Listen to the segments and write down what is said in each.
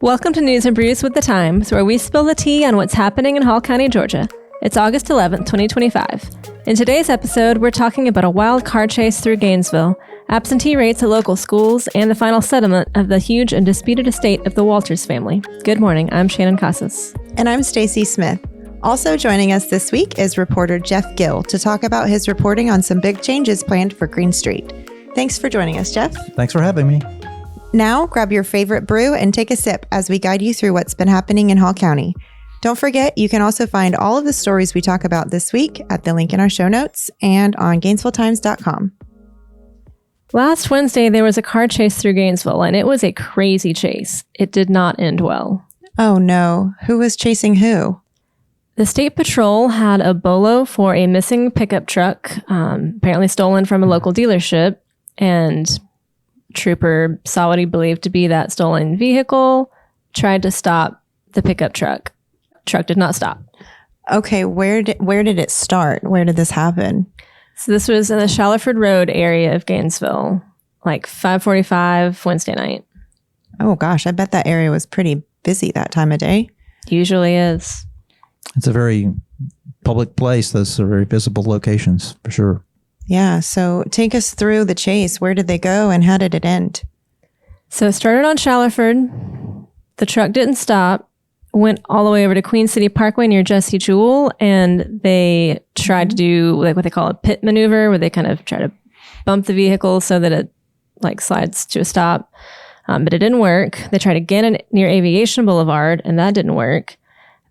Welcome to News and Brews with the Times, where we spill the tea on what's happening in Hall County, Georgia. It's August 11th, 2025. In today's episode, we're talking about a wild car chase through Gainesville, absentee rates at local schools, and the final settlement of the huge and disputed estate of the Walters family. Good morning, I'm Shannon Casas. And I'm Stacy Smith. Also joining us this week is reporter Jeff Gill to talk about his reporting on some big changes planned for Green Street. Thanks for joining us, Jeff. Thanks for having me. Now, grab your favorite brew and take a sip as we guide you through what's been happening in Hall County. Don't forget, you can also find all of the stories we talk about this week at the link in our show notes and on GainesvilleTimes.com. Last Wednesday, there was a car chase through Gainesville, and it was a crazy chase. It did not end well. Oh no, who was chasing who? The State Patrol had a bolo for a missing pickup truck, apparently stolen from a local dealership, and Trooper saw what he believed to be that stolen vehicle, tried to stop the pickup truck. Truck did not stop. Okay, where did it start? Where did this happen? So this was in the Shallowford Road area of Gainesville, like 5:45 Wednesday night. Oh gosh, I bet that area was pretty busy that time of day. Usually is. It's a very public place. Those are very visible locations, for sure. Yeah, so take us through the chase. Where did they go and how did it end? So it started on Shallowford. The truck didn't stop, went all the way over to Queen City Parkway near Jesse Jewell, and they tried to do like what they call a pit maneuver, where they kind of try to bump the vehicle so that it like slides to a stop. But it didn't work. They tried again near Aviation Boulevard, and that didn't work.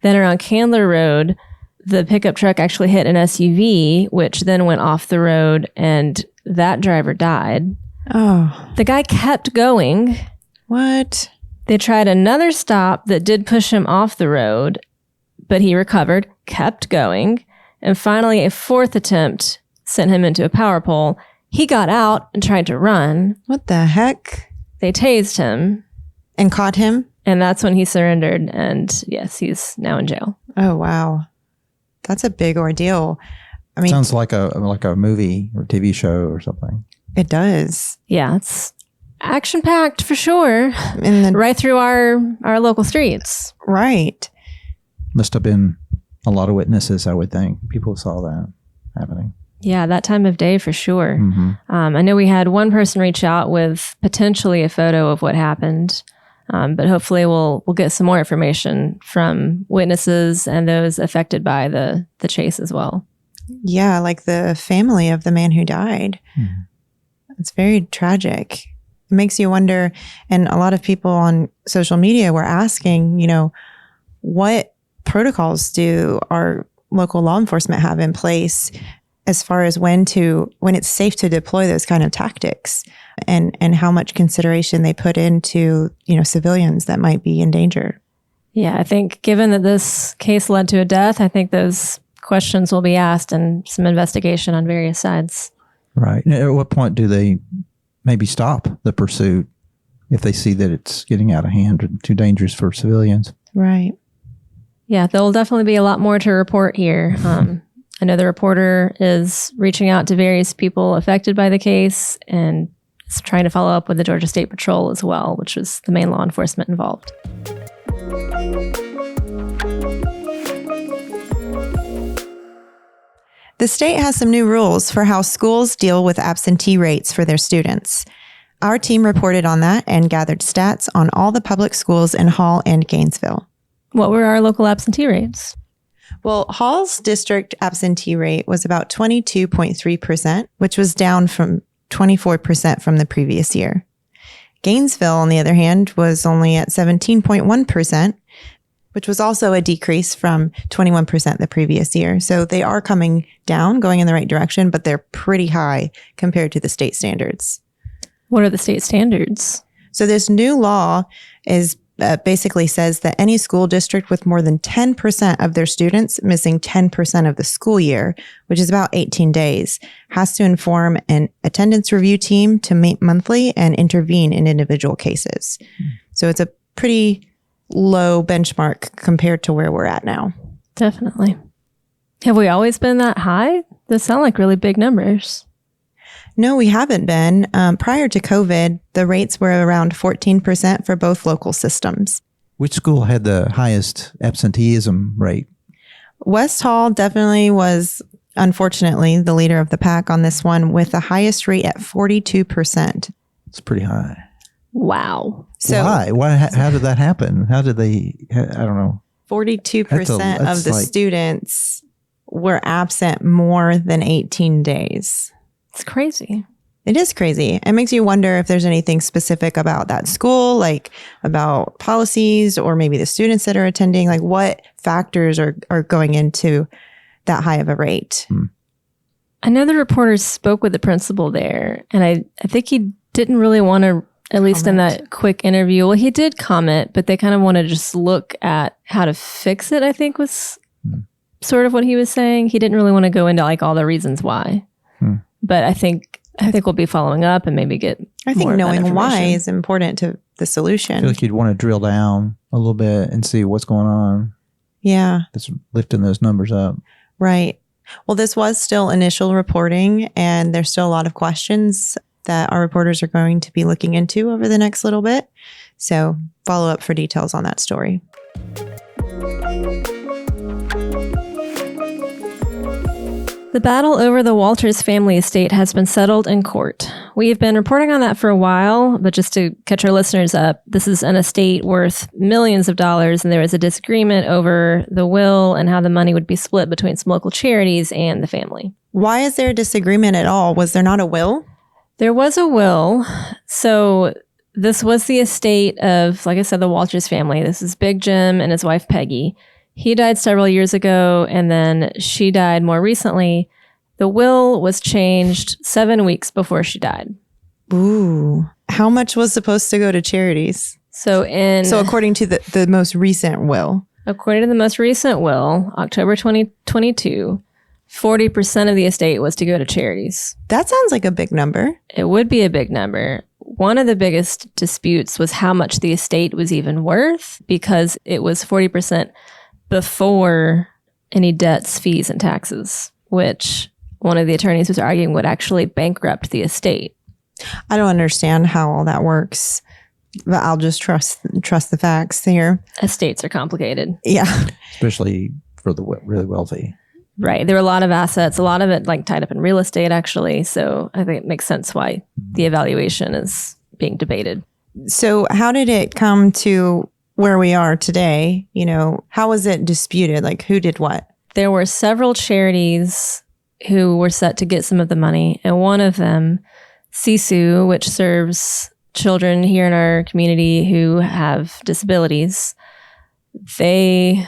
Then around Candler Road, the pickup truck actually hit an SUV, which then went off the road, and that driver died. Oh. The guy kept going. What? They tried another stop that did push him off the road, but he recovered, kept going, and finally a fourth attempt sent him into a power pole. He got out and tried to run. What the heck? They tased him. And caught him? And that's when he surrendered, and yes, he's now in jail. Oh, wow. That's a big ordeal. I mean, Sounds like a movie or TV show or something. It does. Yeah, it's action-packed for sure. Right through our local streets. Right. Must have been a lot of witnesses, I would think. People saw that happening. Yeah, that time of day for sure. Mm-hmm. I know we had one person reach out with potentially a photo of what happened. But hopefully we'll get some more information from witnesses and those affected by the chase as well. Yeah, like the family of the man who died. Mm-hmm. It's very tragic. It makes you wonder, and a lot of people on social media were asking, what protocols do our local law enforcement have in place as far as when it's safe to deploy those kind of tactics, and how much consideration they put into, civilians that might be in danger. Yeah, I think given that this case led to a death, I think those questions will be asked and some investigation on various sides. Right. At what point do they maybe stop the pursuit if they see that it's getting out of hand or too dangerous for civilians? Right. Yeah, there will definitely be a lot more to report here. I know the reporter is reaching out to various people affected by the case and is trying to follow up with the Georgia State Patrol as well, which was the main law enforcement involved. The state has some new rules for how schools deal with absentee rates for their students. Our team reported on that and gathered stats on all the public schools in Hall and Gainesville. What were our local absentee rates? Well, Hall's district absentee rate was about 22.3%, which was down from 24% from the previous year. Gainesville, on the other hand, was only at 17.1%, which was also a decrease from 21% the previous year. So they are coming down, going in the right direction, but they're pretty high compared to the state standards. What are the state standards? So this new law is basically says that any school district with more than 10% of their students missing 10% of the school year, which is about 18 days, has to inform an attendance review team to meet monthly and intervene in individual cases. So it's a pretty low benchmark compared to where we're at now. Definitely. Have we always been that high? Those sound like really big numbers. No, we haven't been. Prior to COVID, the rates were around 14% for both local systems. Which school had the highest absenteeism rate? West Hall definitely was, unfortunately, the leader of the pack on this one with the highest rate at 42%. It's pretty high. Wow. So Why? How did that happen? How did they? I don't know. 42% That's of the students were absent more than 18 days. It's crazy. It is crazy. It makes you wonder if there's anything specific about that school, like about policies or maybe the students that are attending, like what factors are going into that high of a rate. I know the reporters spoke with the principal there, and I think he didn't really want to, at least in that quick interview. Well, he did comment, but they kind of want to just look at how to fix it, I think was sort of what he was saying. He didn't really want to go into like all the reasons why. But I think we'll be following up and maybe get I think more of that knowing why information. is important to the I solution. feel like you'd want to drill down a little bit and see what's going on. Yeah, That's lifting those numbers up. right. Well, this was still initial reporting, and there's still a lot of questions that our reporters are going to be looking into over the next little bit. So follow up for details on that story. The battle over the Walters family estate has been settled in court. We've been reporting on that for a while, but just to catch our listeners up, this is an estate worth millions of dollars, and there was a disagreement over the will and how the money would be split between some local charities and the family. Why is there a disagreement at all? Was there not a will? There was a will. So this was the estate of, like I said, the Walters family. This is Big Jim and his wife, Peggy. He died several years ago, and then she died more recently. The will was changed 7 weeks before she died. Ooh. How much was supposed to go to charities? So according to the most recent will. According to the most recent will, October 2022, 40% of the estate was to go to charities. That sounds like a big number. It would be a big number. One of the biggest disputes was how much the estate was even worth, because it was 40% before any debts, fees, and taxes, which one of the attorneys was arguing would actually bankrupt the estate. I don't understand how all that works, but I'll just trust the facts here. Estates are complicated. Yeah. Especially for the really wealthy. Right. There were a lot of assets, a lot of it like tied up in real estate, actually. So I think it makes sense why the evaluation is being debated. So how did it come to where we are today? You know, how was it disputed? Like who did what? There were several charities who were set to get some of the money. And one of them, CSU, which serves children here in our community who have disabilities, they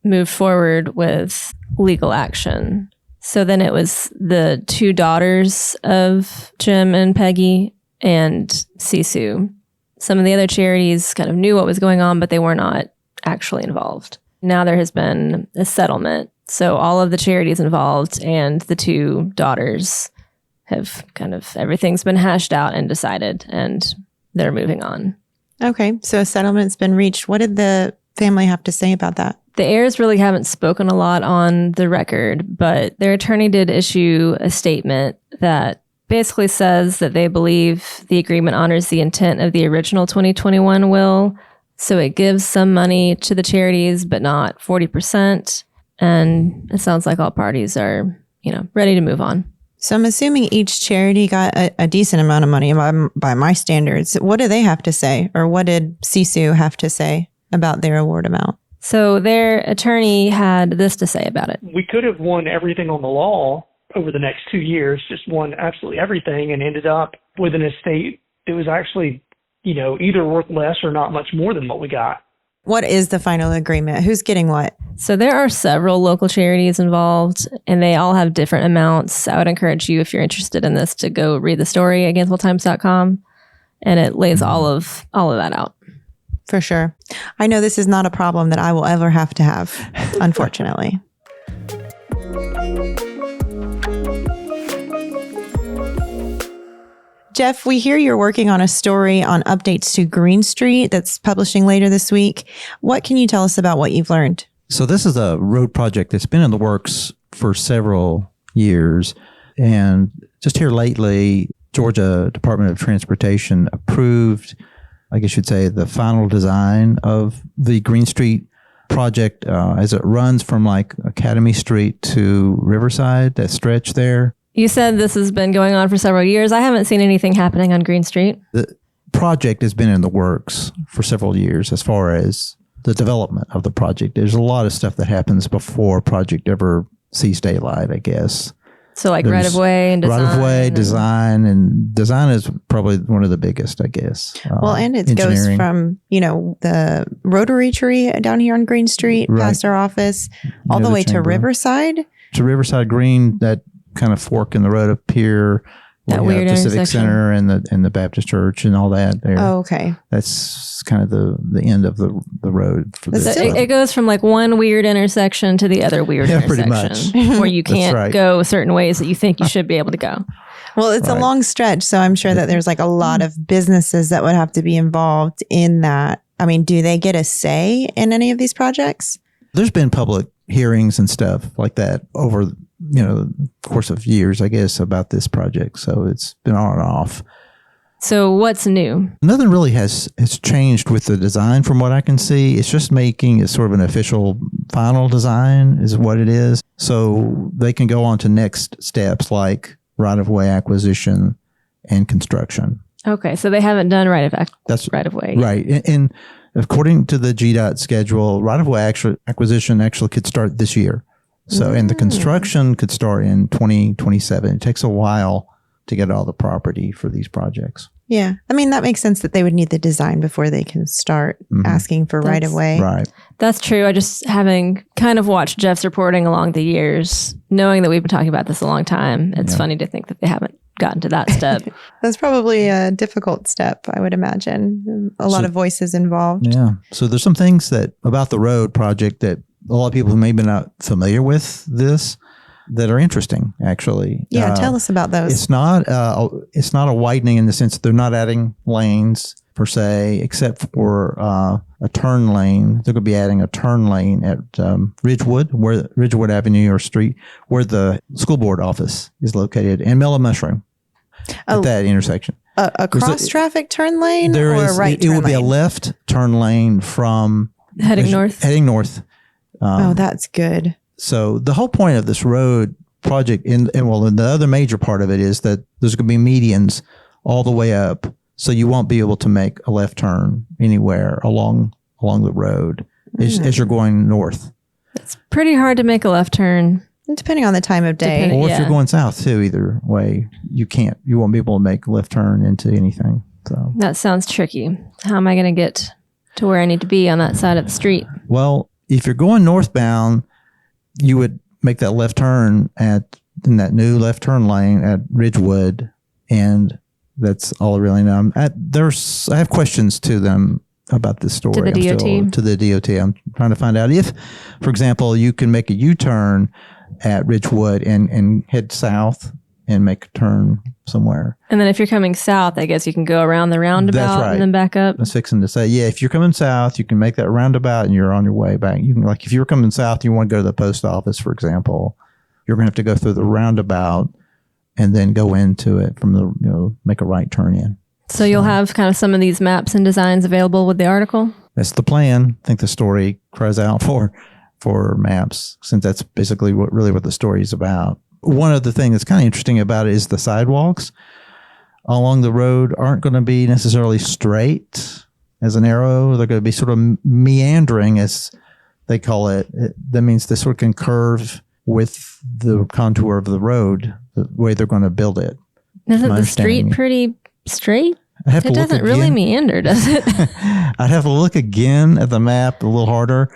moved forward with legal action. So then it was the two daughters of Jim and Peggy and CSU. Some of the other charities kind of knew what was going on, but they were not actually involved. Now there has been a settlement. So all of the charities involved and the two daughters have kind of, everything's been hashed out and decided, and they're moving on. Okay. So a settlement's been reached. What did the family have to say about that? The heirs really haven't spoken a lot on the record, but their attorney did issue a statement that basically says that they believe the agreement honors the intent of the original 2021 will. So it gives some money to the charities, but not 40%. And it sounds like all parties are, ready to move on. So I'm assuming each charity got a decent amount of money by my standards. What do they have to say? Or what did CSU have to say about their award amount? So their attorney had this to say about it. We could have won everything on the law over the next 2 years, just won absolutely everything, and ended up with an estate that was actually, either worth less or not much more than what we got. What is the final agreement? Who's getting what? So there are several local charities involved, and they all have different amounts. I would encourage you, if you're interested in this, to go read the story at GainesvilleTimes.com, and it lays all of that out. For sure. I know this is not a problem that I will ever have to have, unfortunately. Jeff, we hear you're working on a story on updates to Green Street that's publishing later this week. What can you tell us about what you've learned? So this is a road project that's been in the works for several years. And just here lately, Georgia Department of Transportation approved I guess you'd say, the final design of the Green Street project as it runs from like Academy Street to Riverside, that stretch there. You said this has been going on for several years. I haven't seen anything happening on Green Street. The project has been in the works for several years as far as the development of the project. There's a lot of stuff that happens before a project ever sees daylight, I guess. So like right-of-way and design. Right-of-way, design, and design is probably one of the biggest, I guess. Well, and it goes from, the Rotary Tree down here on Green Street, past our office, all the way to Riverside. To Riverside Green, that kind of fork in the road up here. That weird the Civic intersection. Center and the Baptist Church and all that there. Oh, okay. That's kind of the end of the road for this. So it goes from like one weird intersection to the other weird pretty intersection much. where you can't right. go certain ways that you think you should be able to go. Well, it's a long stretch, so I'm sure that there's like a lot of businesses that would have to be involved in that. I mean, do they get a say in any of these projects? There's been public hearings and stuff like that over the course of years, I guess, about this project. So it's been on and off. So what's new? Nothing really has changed with the design from what I can see. It's just making it sort of an official final design is what it is. So they can go on to next steps like right-of-way acquisition and construction. Okay, so they haven't done That's right-of-way. Right. And according to the GDOT schedule, right-of-way acquisition actually could start this year. So, and the construction could start in 2027. It takes a while to get all the property for these projects. Yeah. I mean, that makes sense that they would need the design before they can start asking for right of way. Right. That's true. I just, having kind of watched Jeff's reporting along the years, knowing that we've been talking about this a long time, it's funny to think that they haven't gotten to that step. That's probably a difficult step, I would imagine. A lot of voices involved. Yeah. So there's some things that about the road project that a lot of people who may be not familiar with this that are interesting, actually. Yeah, tell us about those. It's not a widening in the sense that they're not adding lanes per se, except for a turn lane. They're going to be adding a turn lane at Ridgewood Avenue or Street, where the school board office is located, and Mellow Mushroom at that intersection. A cross traffic turn lane or a right turn lane? It would be a left turn lane from Heading north. That's good. So the whole point of this road project, and the other major part of it is that there's going to be medians all the way up, so you won't be able to make a left turn anywhere along the road as you're going north. It's pretty hard to make a left turn. Depending on the time of day. Or if you're going south too, either way, you won't be able to make a left turn into anything. So that sounds tricky. How am I going to get to where I need to be on that side of the street? Well, if you're going northbound, you would make that left turn in that new left turn lane at Ridgewood, and that's all I really know. I have questions to them about this story. To the DOT? To the DOT. I'm trying to find out if, for example, you can make a U-turn at Ridgewood and head south and make a turn somewhere. And then if you're coming south, I guess you can go around the roundabout That's right. and then back up. I was fixing to say, yeah, if you're coming south, you can make that roundabout and you're on your way back. You can, like, if you're coming south, you want to go to the post office, for example, you're going to have to go through the roundabout and then go into it from make a right turn in. So you'll have kind of some of these maps and designs available with the article? That's the plan. I think the story cries out for maps, since that's basically what the story is about. One of the things that's kind of interesting about it is the sidewalks along the road aren't going to be necessarily straight as an arrow. They're going to be sort of meandering, as they call it. That means they sort of can curve with the contour of the road, the way they're going to build it. Isn't the street pretty straight? It doesn't really meander, does it? I'd have to look again at the map a little harder.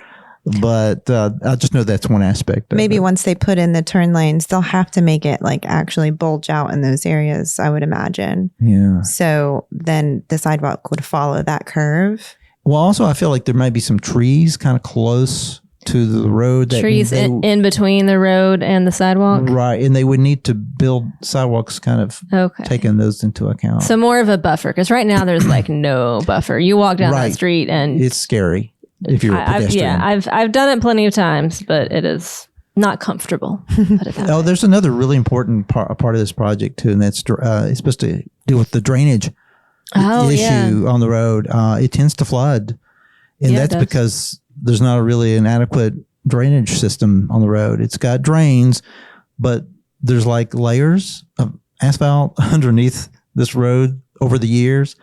But I just know that's one aspect. Maybe once they put in the turn lanes, they'll have to make it like actually bulge out in those areas, I would imagine. Yeah. So then the sidewalk would follow that curve. Well, also, I feel like there might be some trees kind of close to the road. Trees in between the road and the sidewalk? Right. And they would need to build sidewalks kind of taking those into account. So more of a buffer, because right now there's like no buffer. You walk down that street and... It's scary. If you're a pedestrian. I've done it plenty of times, but it is not comfortable. Put it that way. There's another really important part of this project too, and that's it's supposed to deal with the drainage issue on the road. It tends to flood. And that's because there's not really an adequate drainage system on the road. It's got drains, but there's like layers of asphalt underneath this road over the years.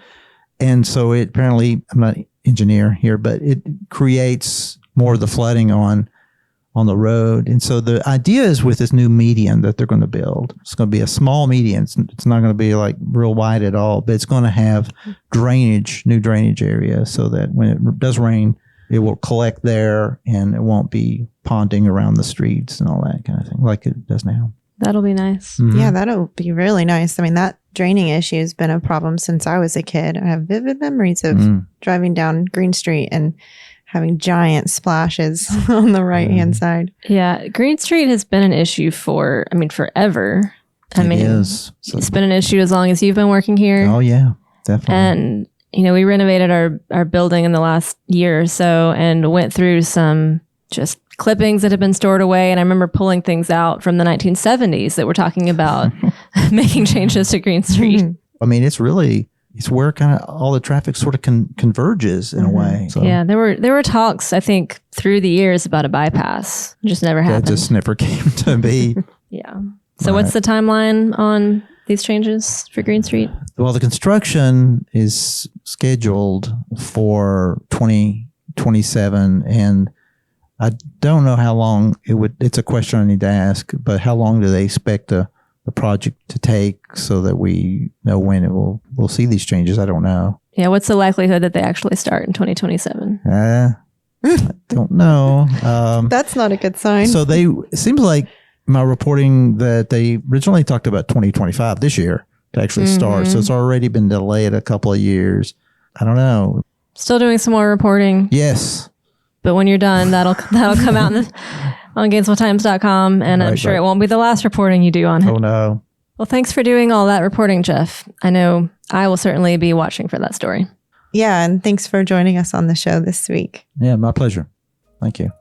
And so it apparently, I'm not an engineer here, but it creates more of the flooding on the road. And so the idea is with this new median that they're going to build, it's going to be a small median. It's not going to be like real wide at all, but it's going to have new drainage area so that when it does rain, it will collect there and it won't be ponding around the streets and all that kind of thing like it does now. That'll be nice. Mm-hmm. Yeah, that'll be really nice. I mean, that draining issue has been a problem since I was a kid. I have vivid memories of driving down Green Street and having giant splashes on the right-hand side. Yeah, Green Street has been an issue for, forever. It is. So, it's been an issue as long as you've been working here. Oh, yeah, definitely. And, we renovated our building in the last year or so and went through some just clippings that had been stored away. And I remember pulling things out from the 1970s that were talking about making changes to Green Street. I mean, it's where kind of all the traffic sort of converges in a way. So yeah, there were talks, I think, through the years about a bypass. It just never happened. That just never came to be. Yeah. So what's the timeline on these changes for Green Street? Well, the construction is scheduled for 2027, and I don't know how long it's a question I need to ask, but how long do they expect the project to take so that we know when we'll see these changes? I don't know. Yeah, what's the likelihood that they actually start in 2027? I don't know. That's not a good sign. So it seems like my reporting that they originally talked about 2025 this year to actually start. So it's already been delayed a couple of years. I don't know. Still doing some more reporting. Yes. But when you're done, that'll come out on GainesvilleTimes.com, and I'm sure it won't be the last reporting you do on it. Oh, no. Well, thanks for doing all that reporting, Jeff. I know I will certainly be watching for that story. Yeah, and thanks for joining us on the show this week. Yeah, my pleasure. Thank you.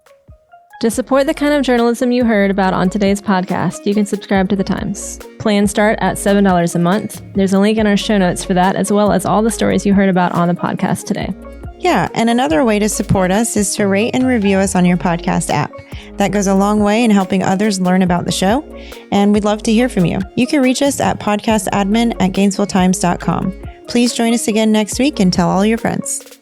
To support the kind of journalism you heard about on today's podcast, you can subscribe to The Times. Plans start at $7 a month. There's a link in our show notes for that, as well as all the stories you heard about on the podcast today. Yeah, and another way to support us is to rate and review us on your podcast app. That goes a long way in helping others learn about the show, and we'd love to hear from you. You can reach us at podcastadmin@GainesvilleTimes.com. Please join us again next week and tell all your friends.